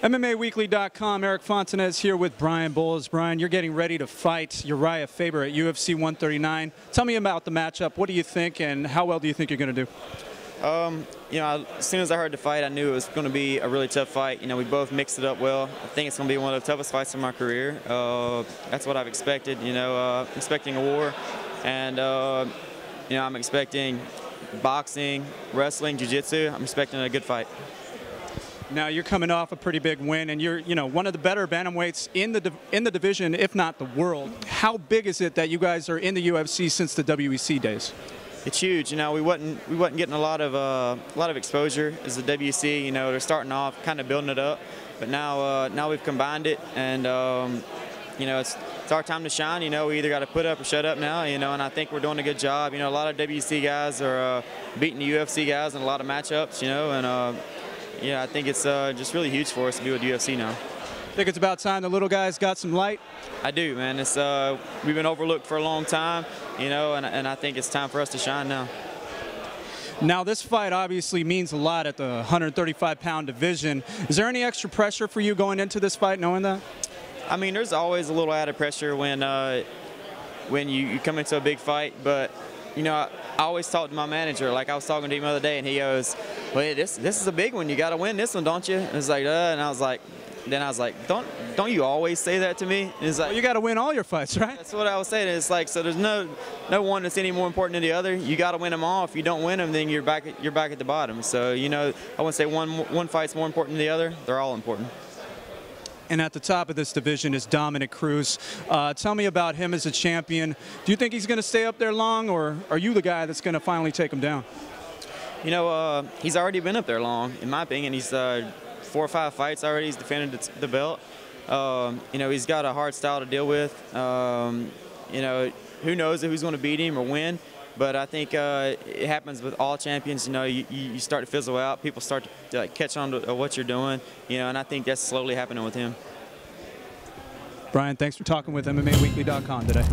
MMAWeekly.com, Eric Fontanez here with Brian Bowles. Brian, you're getting ready to fight Uriah Faber at UFC 139. Tell me about the matchup. What do you think, and how well do you think you're going to do? You know, as soon as I heard the fight, I knew it was going to be a really tough fight. You know, we both mixed it up well. I think it's going to be one of the toughest fights of my career. That's what I've expected. You know, expecting a war, and you know, I'm expecting boxing, wrestling, jiu-jitsu. I'm expecting a good fight. Now you're coming off a pretty big win, and you're one of the better bantamweights in the division, if not the world. How big is it that you guys are in the UFC since the WEC days? It's huge. You know, we wasn't getting a lot of exposure as the WC. You know, they're starting off, kind of building it up, but now we've combined it, and you know, it's our time to shine. You know, we either got to put up or shut up now. You know, and I think we're doing a good job. You know, a lot of WC guys are beating the UFC guys in a lot of matchups. You know, and yeah, I think it's just really huge for us to be with UFC now. Think it's about time the little guys got some light? I do, man. It's we've been overlooked for a long time, you know, and I think it's time for us to shine now. Now, this fight obviously means a lot at the 135-pound division. Is there any extra pressure for you going into this fight, knowing that? I mean, there's always a little added pressure when you come into a big fight, but you know, I always talk to my manager. Like I was talking to him the other day, and he goes, "Well, this is a big one. You got to win this one, don't you?" And it's like, and I was like, don't you always say that to me? And it's like, well, you got to win all your fights, right? That's what I was saying. It's like, so there's no one that's any more important than the other. You got to win them all. If you don't win them, then you're back at the bottom. So you know, I wouldn't say one fight's more important than the other. They're all important. And at the top of this division is Dominick Cruz. Tell me about him as a champion. Do you think he's going to stay up there long, or are you the guy that's going to finally take him down? You know, he's already been up there long, in my opinion. He's 4 or 5 fights already. He's defended the belt. You know, he's got a hard style to deal with. You know, who knows who's going to beat him or win. But I think it happens with all champions. You know, you start to fizzle out. People start to like, catch on to what you're doing. You know, and I think that's slowly happening with him. Brian, thanks for talking with MMAWeekly.com today.